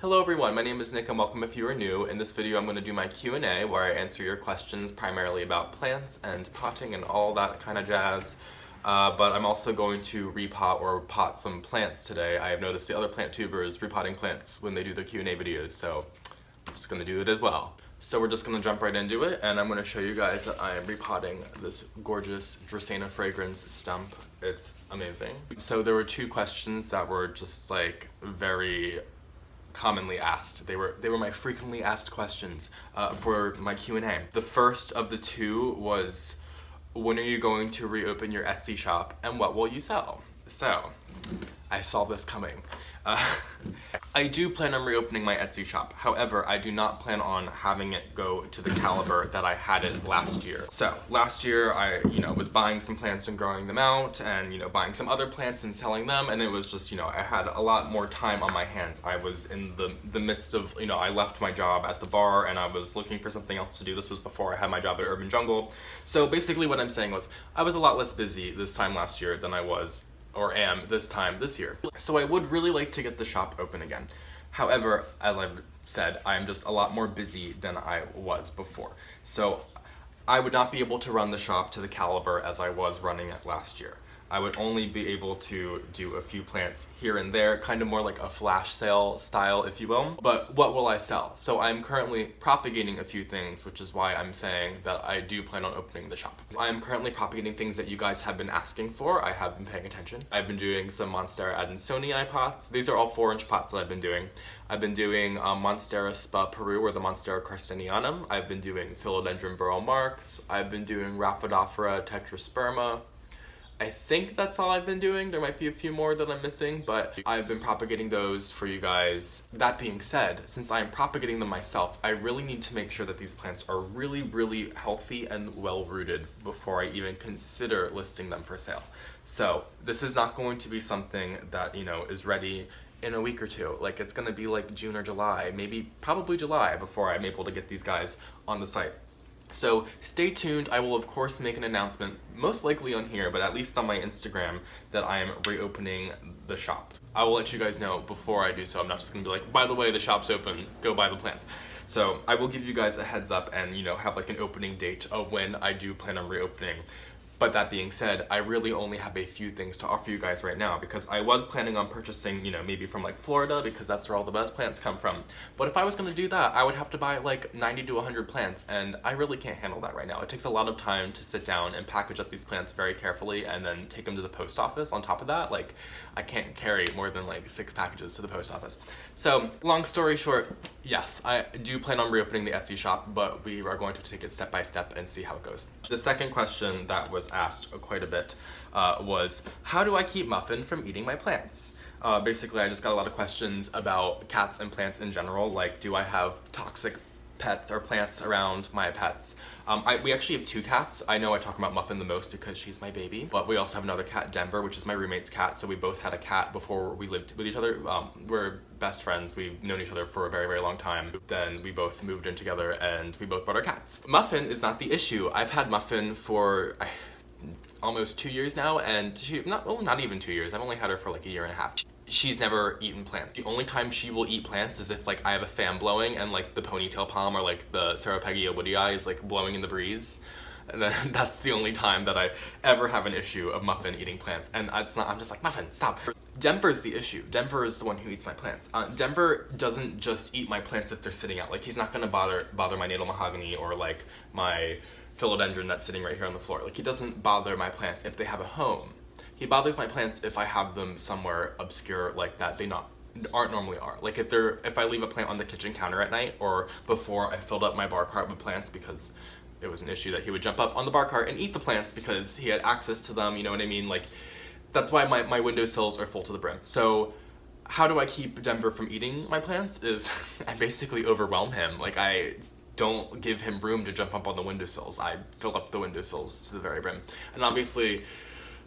Hello everyone, my name is Nick and welcome if you are new. In this video I'm going to do my Q&A where I answer your questions primarily about plants and potting and all that kind of jazz. But I'm also going to repot or pot some plants today. I have noticed the other plant tubers repotting plants when they do their Q&A videos, so I'm just going to do it as well. So we're just going to jump right into it, and I'm going to show you guys that I am repotting this gorgeous Dracaena fragrance stump. It's amazing. So there were two questions that were just like very commonly asked. They were my frequently asked questions for my Q&A. The first of the two was, when are you going to reopen your Etsy shop and what will you sell? So, I saw this coming. I do plan on reopening my Etsy shop. However, I do not plan on having it go to the caliber that I had it last year. So, last year I, was buying some plants and growing them out and, buying some other plants and selling them, and it was just, I had a lot more time on my hands. I was in the midst of, I left my job at the bar and I was looking for something else to do. This was before I had my job at Urban Jungle. So basically what I'm saying was, I was a lot less busy this time last year than I was or am this time this year. So I would really like to get the shop open again. However, as I've said, I am just a lot more busy than I was before. So I would not be able to run the shop to the caliber as I was running it last year. I would only be able to do a few plants here and there, kind of more like a flash sale style, if you will. But what will I sell? So I'm currently propagating a few things, which is why I'm saying that I do plan on opening the shop. I'm currently propagating things that you guys have been asking for. I have been paying attention. I've been doing some Monstera adansonii pots. These are all 4-inch pots that I've been doing. I've been doing Monstera spa Peru or the Monstera carstenianum. I've been doing Philodendron burl marks. I've been doing Rhaphidophora tetrasperma. I think that's all I've been doing. There might be a few more that I'm missing, but I've been propagating those for you guys. That being said, since I'm propagating them myself, I really need to make sure that these plants are really, really healthy and well-rooted before I even consider listing them for sale. So this is not going to be something that, is ready in a week or two. Like, it's gonna be like June or July, probably July, before I'm able to get these guys on the site. So stay tuned. I will of course make an announcement, most likely on here, but at least on my Instagram, that I am reopening the shop. I will let you guys know before I do so. I'm not just gonna be like, by the way, the shop's open, go buy the plants. So I will give you guys a heads up and have like an opening date of when I do plan on reopening. But that being said, I really only have a few things to offer you guys right now because I was planning on purchasing, maybe from like Florida because that's where all the best plants come from. But if I was going to do that, I would have to buy like 90 to 100 plants, and I really can't handle that right now. It takes a lot of time to sit down and package up these plants very carefully and then take them to the post office. On top of that, like, I can't carry more than like 6 packages to the post office. So long story short, yes, I do plan on reopening the Etsy shop, but we are going to take it step by step and see how it goes. The second question that was asked quite a bit was, how do I keep Muffin from eating my plants? Basically, I just got a lot of questions about cats and plants in general, like, do I have toxic pets or plants around my pets? We actually have 2 cats. I know I talk about Muffin the most because she's my baby, but we also have another cat, Denver, which is my roommate's cat, so we both had a cat before we lived with each other. We're best friends. We've known each other for a very, very long time. Then we both moved in together and we both brought our cats. Muffin is not the issue. I've had Muffin for almost 2 years now, and not even 2 years. I've only had her for like a year and a half. She's never eaten plants. The only time she will eat plants is if like I have a fan blowing and like the ponytail palm or like the Ceropegia woodii is like blowing in the breeze. And then that's the only time that I ever have an issue of Muffin eating plants. And I'm just like, Muffin, stop. Denver's the issue. Denver is the one who eats my plants. Denver doesn't just eat my plants if they're sitting out. Like, he's not gonna bother my natal mahogany or like my philodendron that's sitting right here on the floor. Like, he doesn't bother my plants if they have a home. He bothers my plants if I have them somewhere obscure like that they aren't normally are. Like if I leave a plant on the kitchen counter at night, or before I filled up my bar cart with plants, because it was an issue that he would jump up on the bar cart and eat the plants because he had access to them, you know what I mean? Like, that's why my windowsills are full to the brim. So how do I keep Denver from eating my plants is I basically overwhelm him. Like, I don't give him room to jump up on the windowsills. I fill up the windowsills to the very brim. And obviously,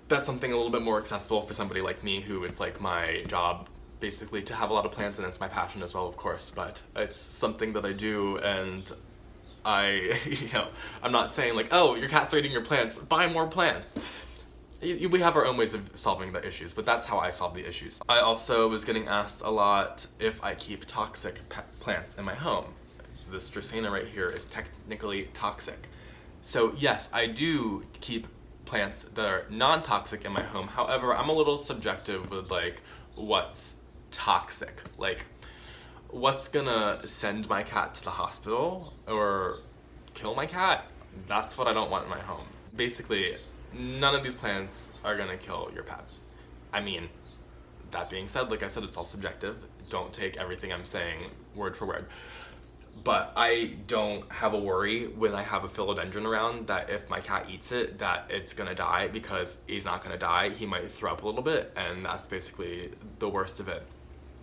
that's something a little bit more accessible for somebody like me who it's like my job basically to have a lot of plants, and it's my passion as well, of course, but it's something that I do, and I'm not saying like, oh, your cats are eating your plants, buy more plants. we have our own ways of solving the issues, but that's how I solve the issues. I also was getting asked a lot if I keep toxic plants in my home. This Dracaena right here is technically toxic. So yes, I do keep plants that are non-toxic in my home. However, I'm a little subjective with like what's toxic. Like, what's gonna send my cat to the hospital or kill my cat? That's what I don't want in my home. Basically, none of these plants are gonna kill your pet. I mean, that being said, like I said, it's all subjective. Don't take everything I'm saying word for word. But I don't have a worry when I have a philodendron around that if my cat eats it, that it's gonna die, because he's not gonna die. He might throw up a little bit, and that's basically the worst of it.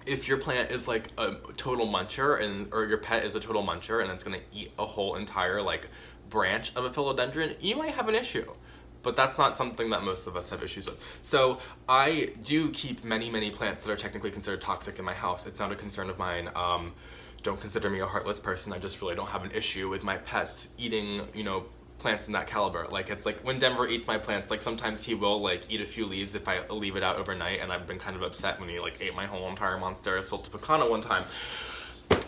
If your plant is like a total muncher, or your pet is a total muncher and it's gonna eat a whole entire like branch of a philodendron, you might have an issue. But that's not something that most of us have issues with. So I do keep many, many plants that are technically considered toxic in my house. It's not a concern of mine. Don't consider me a heartless person. I just really don't have an issue with my pets eating, you know, plants in that caliber. Like, it's like when Denver eats my plants, like sometimes he will like eat a few leaves if I leave it out overnight, and I've been kind of upset when he like ate my whole entire Monstera Sultipicana one time.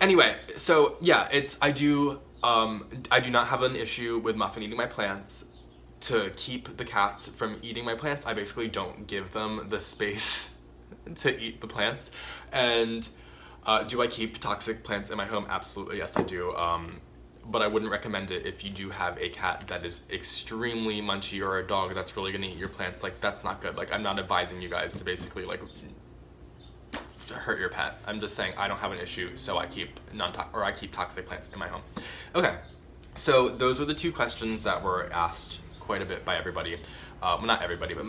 Anyway, so yeah, I do not have an issue with Muffin eating my plants. To keep the cats from eating my plants, I basically don't give them the space to eat the plants. And do I keep toxic plants in my home? Absolutely, yes I do. But I wouldn't recommend it if you do have a cat that is extremely munchy, or a dog that's really gonna eat your plants. Like, that's not good. Like, I'm not advising you guys to basically like hurt your pet. I'm just saying I don't have an issue, so I keep I keep toxic plants in my home. Okay, so those were the two questions that were asked quite a bit by everybody. Well, not everybody, but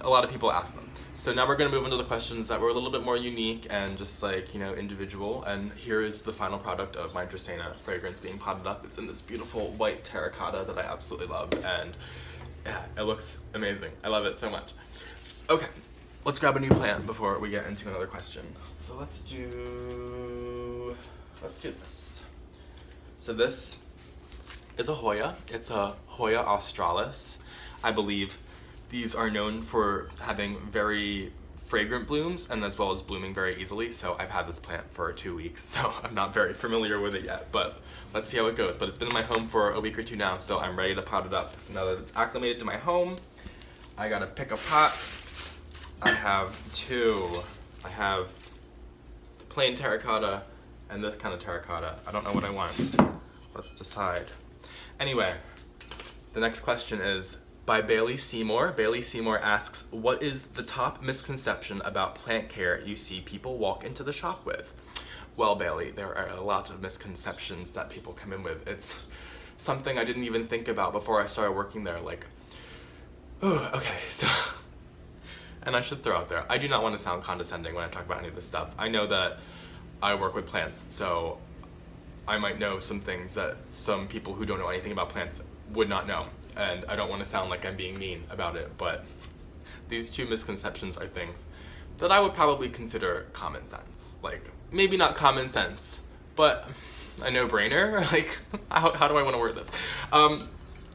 a lot of people asked them. So now we're going to move into the questions that were a little bit more unique and just like, you know, individual. And here is the final product of my Dracaena fragrance being potted up. It's in this beautiful white terracotta that I absolutely love, and yeah, it looks amazing. I love it so much. Okay, let's grab a new plant before we get into another question. So let's do this. So this is a Hoya. It's a Hoya australis. I believe these are known for having very fragrant blooms, and as well as blooming very easily. So I've had this plant for 2 weeks, so I'm not very familiar with it yet, but let's see how it goes. But it's been in my home for a week or two now, so I'm ready to pot it up. So now that it's acclimated to my home, I gotta pick a pot. I have two. I have the plain terracotta and this kind of terracotta. I don't know what I want. Let's decide. Anyway, the next question is by Bailey Seymour. Bailey Seymour asks, what is the top misconception about plant care you see people walk into the shop with? Well, Bailey, there are a lot of misconceptions that people come in with. It's something I didn't even think about before I started working there. Like, oh, okay, so, and I should throw out there, I do not want to sound condescending when I talk about any of this stuff. I know that I work with plants, so I might know some things that some people who don't know anything about plants would not know. And I don't want to sound like I'm being mean about it, but these two misconceptions are things that I would probably consider common sense. Like, maybe not common sense, but a no-brainer. Like, how do I want to word this?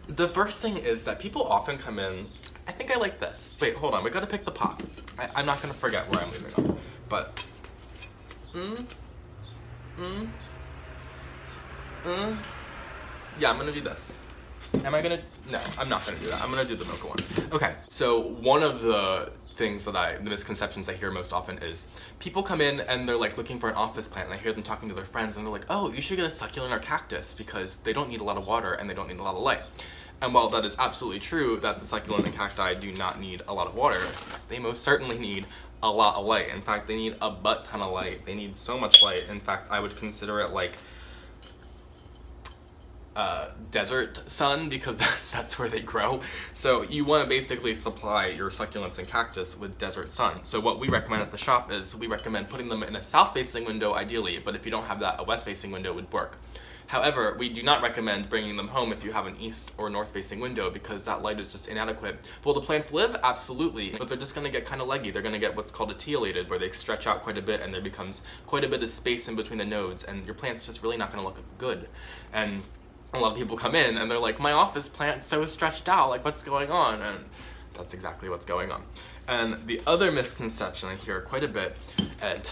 The first thing is that people often come in, I think I like this. Wait, hold on, we gotta pick the pot. I'm not gonna forget where I'm leaving off, but, yeah, I'm gonna do this. Am I gonna? No, I'm not gonna do that. I'm gonna do the mocha one. Okay, so one of the things the misconceptions I hear most often is people come in and they're like looking for an office plant, and I hear them talking to their friends and they're like, oh, you should get a succulent or cactus because they don't need a lot of water and they don't need a lot of light. And while that is absolutely true that the succulent and cacti do not need a lot of water, they most certainly need a lot of light. In fact, they need a butt ton of light. They need so much light. In fact, I would consider it like desert sun, because that's where they grow. So you want to basically supply your succulents and cactus with desert sun. So what we recommend at the shop is we recommend putting them in a south-facing window ideally, but if you don't have that, a west-facing window would work. However, we do not recommend bringing them home if you have an east or north-facing window, because that light is just inadequate. Will the plants live? Absolutely, but they're just going to get kind of leggy. They're going to get what's called etiolated, where they stretch out quite a bit and there becomes quite a bit of space in between the nodes, and your plant's just really not going to look good. And a lot of people come in and they're like, my office plant's so stretched out, like what's going on? And that's exactly what's going on. And the other misconception I hear quite a bit, and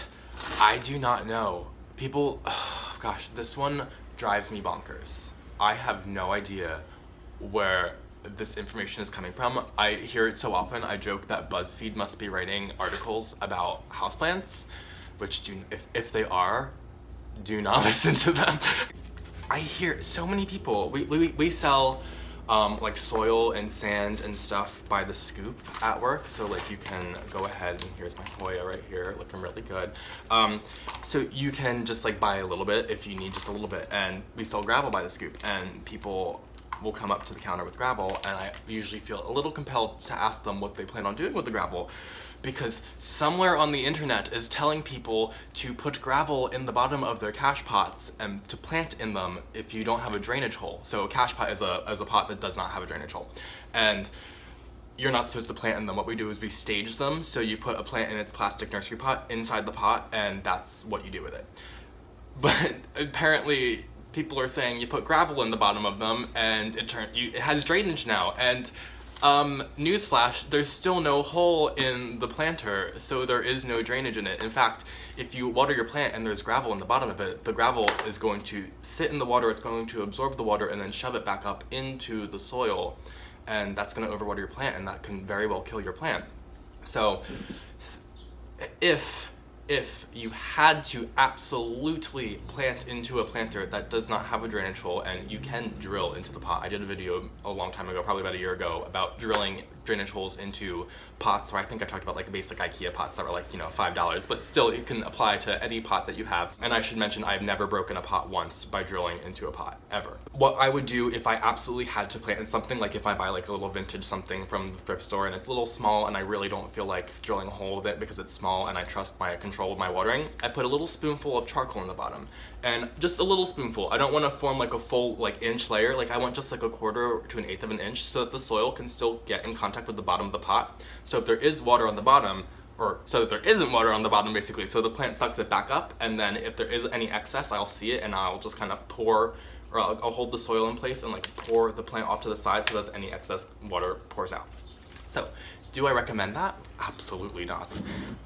I do not know, people, oh, gosh, this one drives me bonkers. I have no idea where this information is coming from. I hear it so often. I joke that BuzzFeed must be writing articles about houseplants, which if they are, do not listen to them. I hear so many people, we sell like soil and sand and stuff by the scoop at work, so like you can go ahead, and here's my Hoya right here looking really good. So you can just like buy a little bit if you need just a little bit, and we sell gravel by the scoop, and people will come up to the counter with gravel, and I usually feel a little compelled to ask them what they plan on doing with the gravel, because somewhere on the internet is telling people to put gravel in the bottom of their cash pots and to plant in them if you don't have a drainage hole. So a cash pot is a pot that does not have a drainage hole, and you're not supposed to plant in them. What we do is we stage them, so you put a plant in its plastic nursery pot inside the pot, and that's what you do with it. But apparently people are saying you put gravel in the bottom of them and it has drainage now, and newsflash, there's still no hole in the planter, so there is no drainage in it. In fact, if you water your plant and there's gravel in the bottom of it, the gravel is going to sit in the water, it's going to absorb the water and then shove it back up into the soil, and that's going to overwater your plant, and that can very well kill your plant. So if you had to absolutely plant into a planter that does not have a drainage hole, and you can drill into the pot. I did a video a long time ago, probably about a year ago, about drilling drainage holes into pots, where I think I talked about like basic IKEA pots that were like, $5, but still it can apply to any pot that you have. And I should mention, I've never broken a pot once by drilling into a pot, ever. What I would do if I absolutely had to plant in something, like if I buy like a little vintage something from the thrift store and it's a little small and I really don't feel like drilling a hole with it because it's small and I trust my control of my watering, I put a little spoonful of charcoal in the bottom. And just a little spoonful. I don't want to form like a full inch layer, like I want just like a 1/4 to 1/8 of an inch so that the soil can still get in contact with the bottom of the pot. So if there is water on the bottom, or so that there isn't water on the bottom basically, so the plant sucks it back up, and then if there is any excess, I'll see it and I'll just kind of pour, or I'll hold the soil in place and like pour the plant off to the side so that any excess water pours out. So, do I recommend that? Absolutely not.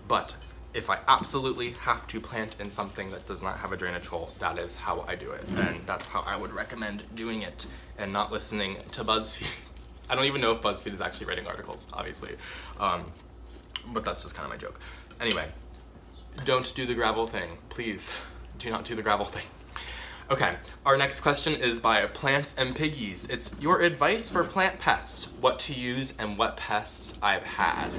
But if I absolutely have to plant in something that does not have a drainage hole, that is how I do it. And that's how I would recommend doing it, and not listening to BuzzFeed. I don't even know if BuzzFeed is actually writing articles, obviously. But that's just kind of my joke. Anyway, don't do the gravel thing. Please, do not do the gravel thing. Okay, our next question is by Plants and Piggies. It's your advice for plant pests, what to use and what pests I've had.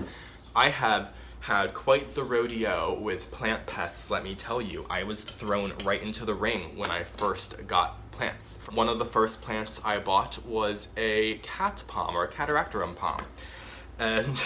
I have had quite the rodeo with plant pests, let me tell you. I was thrown right into the ring when I first got plants. One of the first plants I bought was a cat palm, or a Cataractarum palm. And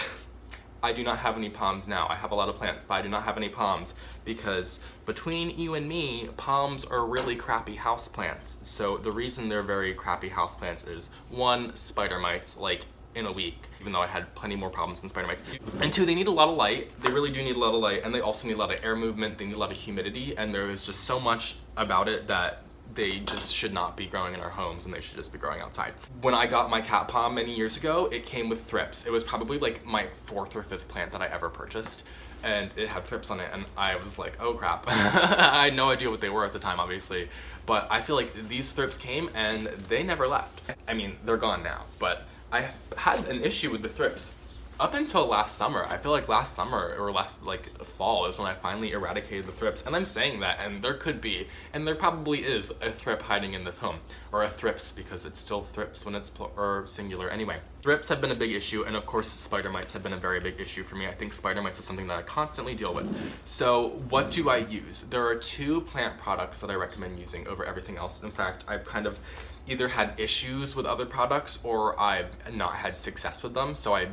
I do not have any palms now. I have a lot of plants, but I do not have any palms because between you and me, palms are really crappy houseplants. So the reason they're very crappy houseplants is, one, spider mites, like in a week, even though I had plenty more problems than spider mites. And two, they need a lot of light. They really do need a lot of light, and they also need a lot of air movement. They need a lot of humidity, and there is just so much about it that they just should not be growing in our homes, and they should just be growing outside. When I got my cat palm many years ago, it came with thrips. It was probably like my 4th or 5th plant that I ever purchased, and it had thrips on it, and I was like, oh crap. I had no idea what they were at the time, obviously, but I feel like these thrips came and they never left. I mean, they're gone now, but I had an issue with the thrips up until last summer. I feel like last summer or last fall is when I finally eradicated the thrips, and I'm saying that, and there could be, and there probably is, a thrip hiding in this home, or a thrips, because it's still thrips when it's or singular. Anyway, thrips have been a big issue, and of course spider mites have been a very big issue for me. I think spider mites is something that I constantly deal with. So what do I use? There are 2 plant products that I recommend using over everything else. In fact, I've kind of either had issues with other products or I've not had success with them, so I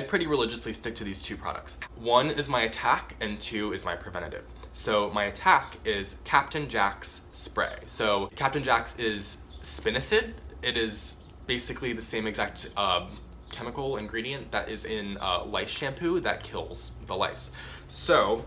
pretty religiously stick to these 2 products. 1 is my attack and 2 is my preventative. So my attack is Captain Jack's spray. So Captain Jack's is spinosad. It is basically the same exact chemical ingredient that is in lice shampoo that kills the lice. So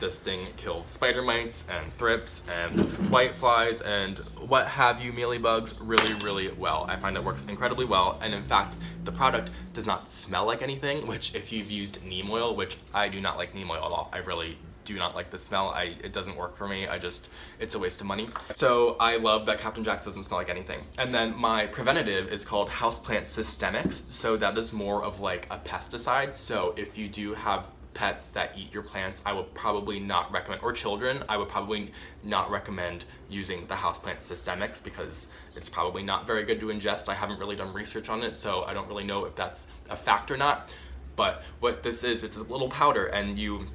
This thing kills spider mites and thrips and whiteflies and what have you, mealybugs, really well. I find it works incredibly well, and in fact, the product does not smell like anything, which if you've used neem oil, which I do not like neem oil at all, I really do not like the smell. It doesn't work for me. It's a waste of money. So I love that Captain Jack's doesn't smell like anything. And then my preventative is called Houseplant Systemics. So that is more of like a pesticide. So if you do have pets that eat your plants, I would probably not recommend, or children, I would probably not recommend using the Houseplant Systemics because it's probably not very good to ingest. I haven't really done research on it, so I don't really know if that's a fact or not. But what this is, it's a little powder, and you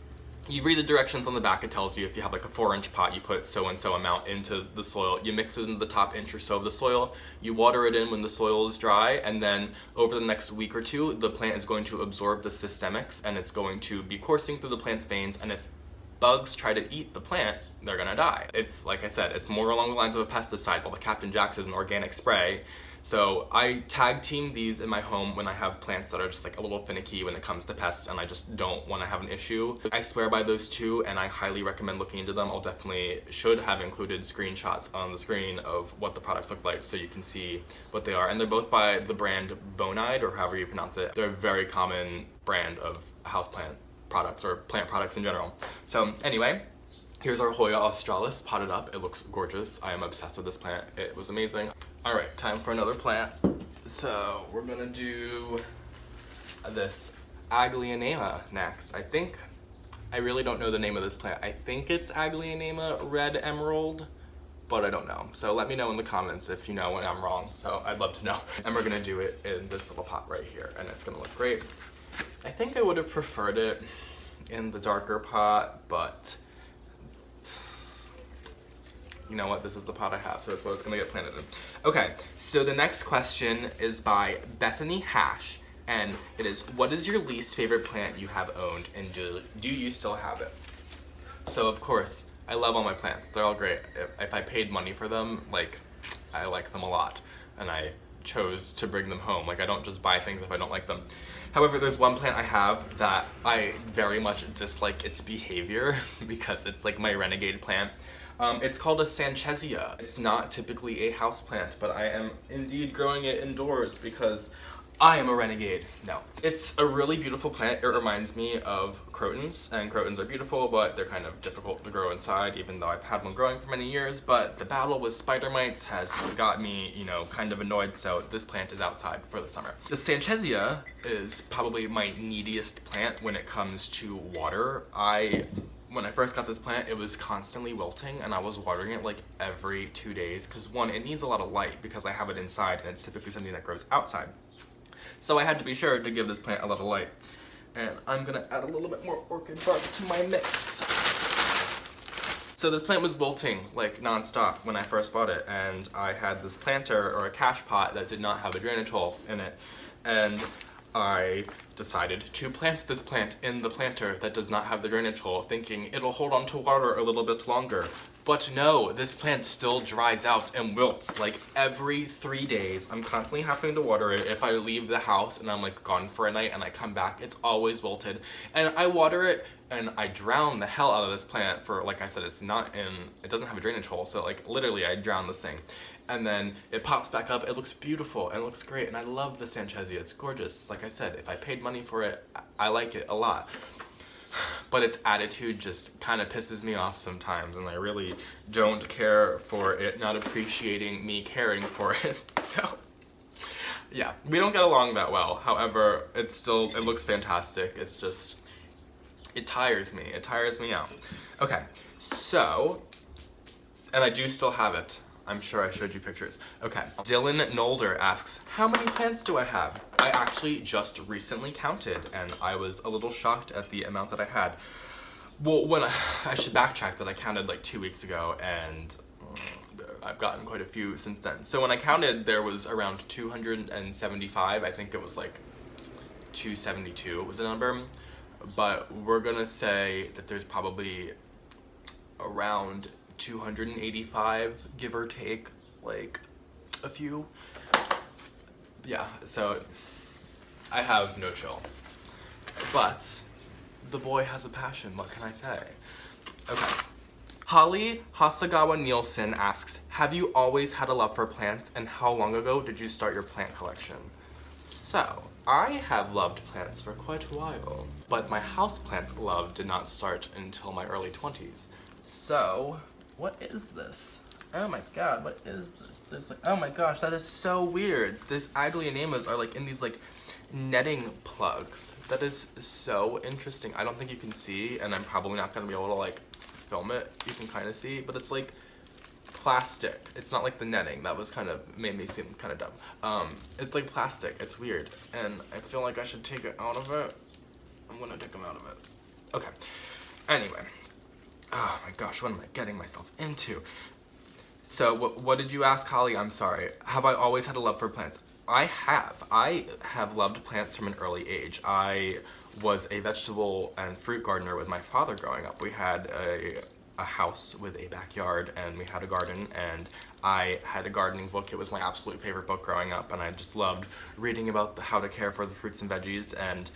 read the directions on the back. It tells you if you have like a 4-inch pot, you put so and so amount into the soil, you mix it into the top inch or so of the soil, you water it in when the soil is dry, and then over the next week or two, the plant is going to absorb the systemics and it's going to be coursing through the plant's veins, and if bugs try to eat the plant, they're gonna die. It's, like I said, it's more along the lines of a pesticide, while the Captain Jack's is an organic spray. So I tag team these in my home when I have plants that are just like a little finicky when it comes to pests and I just don't want to have an issue. I swear by those two, and I highly recommend looking into them. Should have included screenshots on the screen of what the products look like so you can see what they are. And they're both by the brand Bonide, or however you pronounce it. They're a very common brand of houseplant products or plant products in general. So anyway, here's our Hoya australis potted up. It looks gorgeous. I am obsessed with this plant. It was amazing. All right, time for another plant. So we're gonna do this Aglaonema next. I really don't know the name of this plant. I think it's Aglaonema Red Emerald, but I don't know. So let me know in the comments if you know when I'm wrong. So I'd love to know. And we're gonna do it in this little pot right here, and it's gonna look great. I think I would have preferred it in the darker pot, but you know what, this is the pot I have, so it's what it's gonna get planted in. Okay, so the next question is by Bethany Hash, and it is, what is your least favorite plant you have owned, and do you still have it? So of course, I love all my plants. They're all great. If I paid money for them, like, I like them a lot, and I chose to bring them home. Like, I don't just buy things if I don't like them. However, there's one plant I have that I very much dislike its behavior because it's like my renegade plant. It's called a Sanchesia. It's not typically a house plant, but I am indeed growing it indoors because I am a renegade. No. It's a really beautiful plant. It reminds me of crotons, and crotons are beautiful, but they're kind of difficult to grow inside, even though I've had one growing for many years. But the battle with spider mites has got me, you know, kind of annoyed, so this plant is outside for the summer. The Sanchesia is probably my neediest plant when it comes to water. When I first got this plant, it was constantly wilting, and I was watering it like every 2 days because one, it needs a lot of light because I have it inside and it's typically something that grows outside. So I had to be sure to give this plant a lot of light. And I'm gonna add a little bit more orchid bark to my mix. So this plant was wilting like non-stop when I first bought it, and I had this planter or a cache pot that did not have a drainage hole in it. And I decided to plant this plant in the planter that does not have the drainage hole, thinking it'll hold on to water a little bit longer. But no, this plant still dries out and wilts like every 3 days. I'm constantly having to water it. If I leave the house and I'm like gone for a night and I come back, it's always wilted. And I water it and I drown the hell out of this plant for, like I said, it doesn't have a drainage hole, so like literally I drown this thing. And then it pops back up. It looks beautiful and it looks great, and I love the Sanchesia. It's gorgeous. Like I said, if I paid money for it, I like it a lot. But its attitude just kind of pisses me off sometimes, and I really don't care for it not appreciating me caring for it. So yeah, we don't get along that well. However, it looks fantastic. It's just, it tires me. It tires me out. Okay, so, and I do still have it. I'm sure I showed you pictures. Okay, Dylan Nolder asks, how many plants do I have? I actually just recently counted, and I was a little shocked at the amount that I had. Well, I should backtrack that I counted like 2 weeks ago, and I've gotten quite a few since then. So when I counted, there was around 275. I think it was like 272 was the number. But we're gonna say that there's probably around 285, give or take, like a few. Yeah, so I have no chill. But the boy has a passion, what can I say? Okay. Holly Hasagawa Nielsen asks, have you always had a love for plants, and how long ago did you start your plant collection? So, I have loved plants for quite a while, but my houseplant love did not start until my early 20s. So, what is this? Oh my god, what is this? There's like, oh my gosh, that is so weird. These Aglaonemas are like in these like netting plugs. That is so interesting. I don't think you can see, and I'm probably not gonna be able to like film it. You can kind of see, but it's like plastic. It's not like the netting. That was kind of made me seem kind of dumb. It's like plastic. It's weird, and I feel like I should take it out of it. I'm gonna take them out of it. Okay. Anyway. Oh my gosh, what am I getting myself into? So what did you ask, Holly? I'm sorry. Have I always had a love for plants? I have. I have loved plants from an early age. I was a vegetable and fruit gardener with my father growing up. We had a house with a backyard, and we had a garden, and I had a gardening book. It was my absolute favorite book growing up, and I just loved reading about how to care for the fruits and veggies, and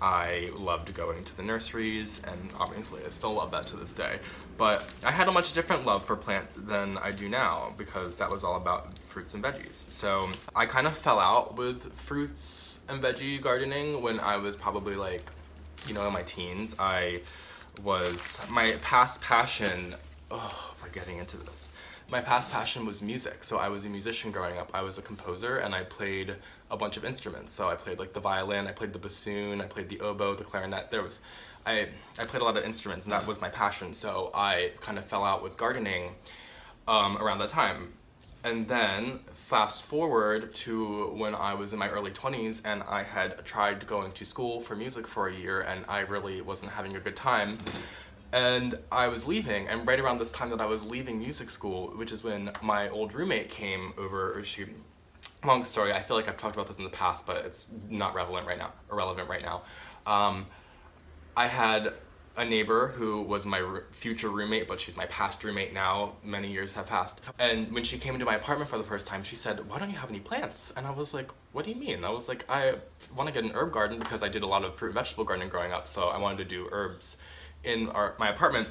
I loved going to the nurseries, and obviously I still love that to this day. But I had a much different love for plants than I do now, because that was all about fruits and veggies. So I kind of fell out with fruits and veggie gardening when I was probably like, you know, in my teens. My past passion, oh, we're getting into this. My past passion was music, so I was a musician growing up. I was a composer, and I played a bunch of instruments. So I played like the violin, I played the bassoon, I played the oboe, the clarinet. I played a lot of instruments, and that was my passion. So I kind of fell out with gardening around that time. And then fast forward to when I was in my early 20s, and I had tried going to school for music for a year, and I really wasn't having a good time. And I was leaving, and right around this time that I was leaving music school, which is when my old roommate came over, long story, I feel like I've talked about this in the past, but it's not relevant right now. I had a neighbor who was my future roommate, but she's my past roommate now. Many years have passed. And when she came into my apartment for the first time, she said, why don't you have any plants? And I was like, what do you mean? I was like, I want to get an herb garden because I did a lot of fruit and vegetable gardening growing up, so I wanted to do herbs in my apartment.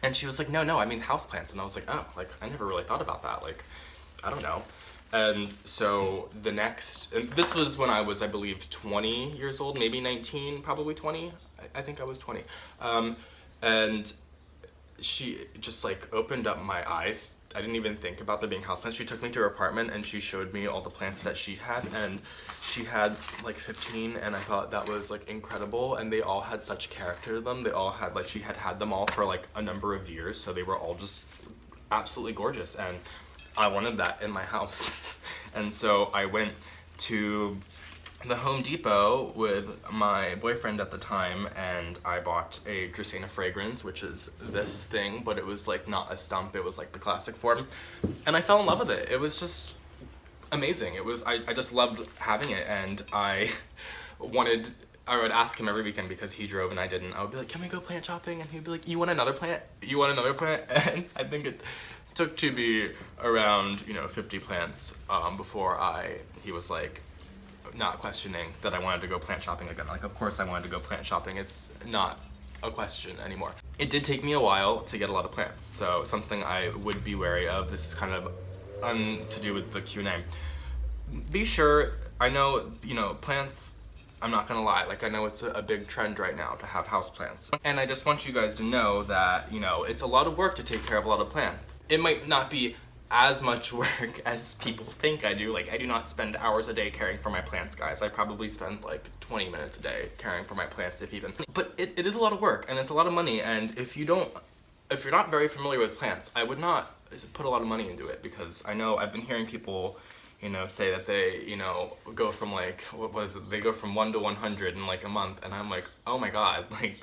And she was like, no, I mean houseplants. And I was like, oh, like I never really thought about that. Like, I don't know. And so and this was when I was, I believe, 20 years old, maybe 19, probably 20. I think I was 20. And she just like opened up my eyes. I didn't even think about there being houseplants. She took me to her apartment and she showed me all the plants that she had, and she had like 15, and I thought that was like incredible, and they all had such character to them. They all had like, she had them all for like a number of years, so they were all just absolutely gorgeous, and I wanted that in my house. And so I went to the Home Depot with my boyfriend at the time, and I bought a Dracaena fragrance, which is this thing, but it was like not a stump, it was like the classic form, and I fell in love with it. It was just amazing. I just loved having it, and I would ask him every weekend because he drove and I didn't. I would be like, can we go plant shopping? And he'd be like, you want another plant? You want another plant? And I think it took to be around, 50 plants before he was like, not questioning that I wanted to go plant shopping again. Like, of course I wanted to go plant shopping. It's not a question anymore. It did take me a while to get a lot of plants, so something I would be wary of. This is kind of to do with the Q&A. Be sure, I know, plants, I'm not gonna lie, like I know it's a big trend right now to have houseplants. And I just want you guys to know that, it's a lot of work to take care of a lot of plants. It might not be as much work as people think I do. Like, I do not spend hours a day caring for my plants, guys. I probably spend like 20 minutes a day caring for my plants, if even. But it is a lot of work, and it's a lot of money, and if you're not very familiar with plants, I would not put a lot of money into it, because I know I've been hearing people, say that they, go from like, they go from 1 to 100 in like a month, and I'm like, oh my god, like,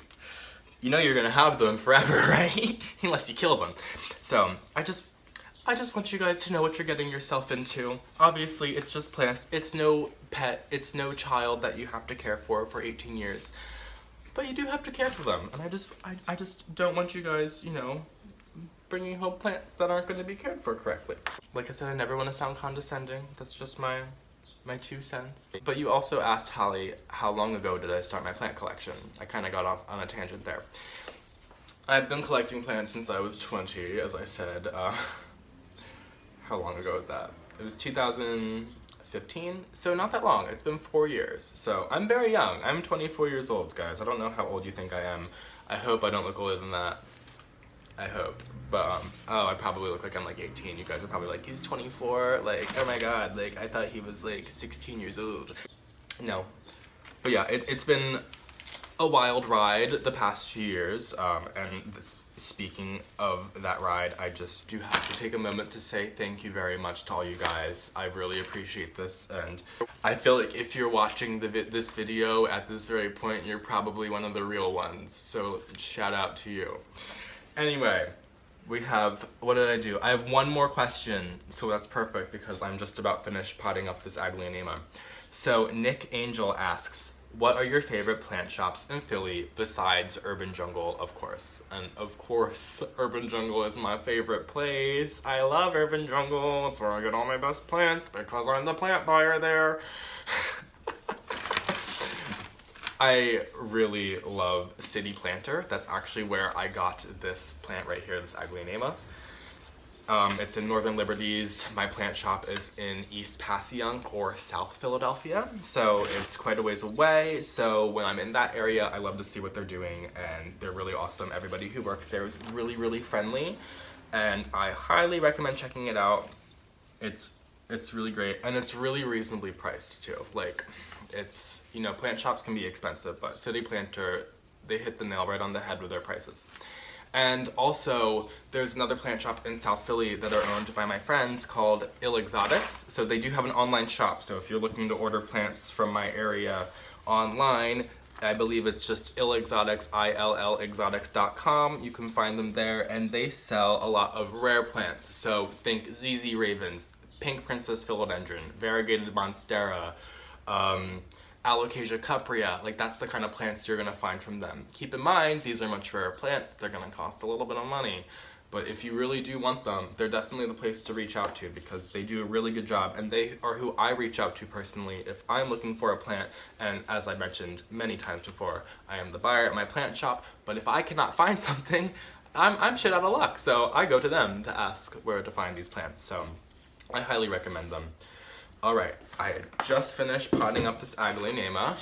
you're gonna have them forever, right? Unless you kill them. So, I just want you guys to know what you're getting yourself into. Obviously, it's just plants. It's no pet. It's no child that you have to care for 18 years. But you do have to care for them. And I just don't want you guys, bringing home plants that aren't going to be cared for correctly. Like I said, I never want to sound condescending. That's just my 2 cents. But you also asked Holly, how long ago did I start my plant collection? I kind of got off on a tangent there. I've been collecting plants since I was 20, as I said. How long ago was that? It was 2015, so not that long. It's been 4 years. So I'm very young. I'm 24 years old, guys. I don't know how old you think I am. I hope I don't look older than that. I hope. But, oh, I probably look like I'm like 18. You guys are probably like, he's 24. Like, oh my god, like, I thought he was like 16 years old. No. But yeah, it's been a wild ride the past 2 years, and speaking of that ride, I just do have to take a moment to say thank you very much to all you guys. I really appreciate this, and I feel like if you're watching this video at this very point, you're probably one of the real ones, so shout out to you. Anyway, we have, what did I do? I have one more question, so that's perfect because I'm just about finished potting up this Aglaonema. So Nick Angel asks, what are your favorite plant shops in Philly besides Urban Jungle, of course? And of course, Urban Jungle is my favorite place. I love Urban Jungle. It's where I get all my best plants because I'm the plant buyer there. I really love City Planter. That's actually where I got this plant right here, this Aglaonema. It's in Northern Liberties. My plant shop is in East Passyunk or South Philadelphia, so it's quite a ways away. So when I'm in that area, I love to see what they're doing, and they're really awesome. Everybody who works there is really, really friendly, and I highly recommend checking it out. It's really great, and it's really reasonably priced too. Like, it's, you know, plant shops can be expensive, but City Planter, they hit the nail right on the head with their prices. And also, there's another plant shop in South Philly that are owned by my friends called Ill Exotics. So they do have an online shop, so if you're looking to order plants from my area online, I believe it's just Ill Exotics, ILLexotics.com. You can find them there, and they sell a lot of rare plants. So think ZZ Ravens, Pink Princess Philodendron, Variegated Monstera, Alocasia cuprea. Like, that's the kind of plants you're gonna find from them. Keep in mind, these are much rarer plants. They're gonna cost a little bit of money. But if you really do want them, they're definitely the place to reach out to because they do a really good job, and they are who I reach out to personally if I'm looking for a plant. And as I mentioned many times before, I am the buyer at my plant shop, but if I cannot find something, I'm shit out of luck. So I go to them to ask where to find these plants. So I highly recommend them. Alright, I just finished potting up this Aglaonema,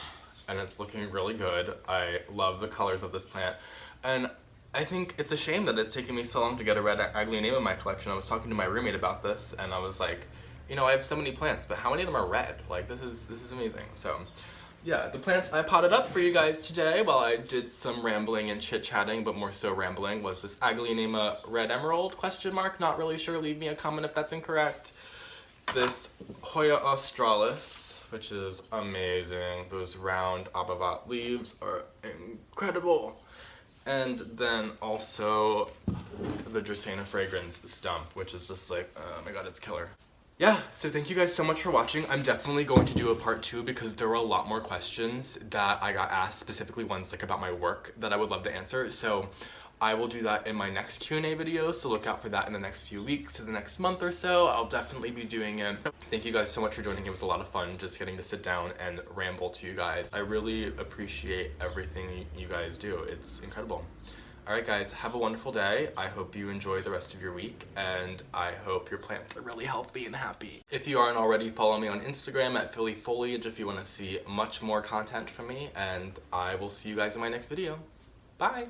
and it's looking really good. I love the colors of this plant, and I think it's a shame that it's taken me so long to get a red Aglaonema in my collection. I was talking to my roommate about this, and I was like, you know, I have so many plants, but how many of them are red? Like, this is amazing. So, yeah, the plants I potted up for you guys today, while I did some rambling and chit-chatting, but more so rambling, was this Aglaonema Red Emerald, question mark, not really sure, leave me a comment if that's incorrect. This Hoya australis, which is amazing. Those round abavat leaves are incredible. And then also the Dracaena fragrans stump, which is just like, oh my god, it's killer. Yeah, so thank you guys so much for watching. I'm definitely going to do a part 2 because there were a lot more questions that I got asked, specifically ones like about my work that I would love to answer. So I will do that in my next Q&A video, so look out for that in the next few weeks to the next month or so. I'll definitely be doing it. Thank you guys so much for joining. It was a lot of fun just getting to sit down and ramble to you guys. I really appreciate everything you guys do. It's incredible. Alright guys, have a wonderful day. I hope you enjoy the rest of your week, and I hope your plants are really healthy and happy. If you aren't already, follow me on Instagram at Philly Foliage if you want to see much more content from me, and I will see you guys in my next video. Bye!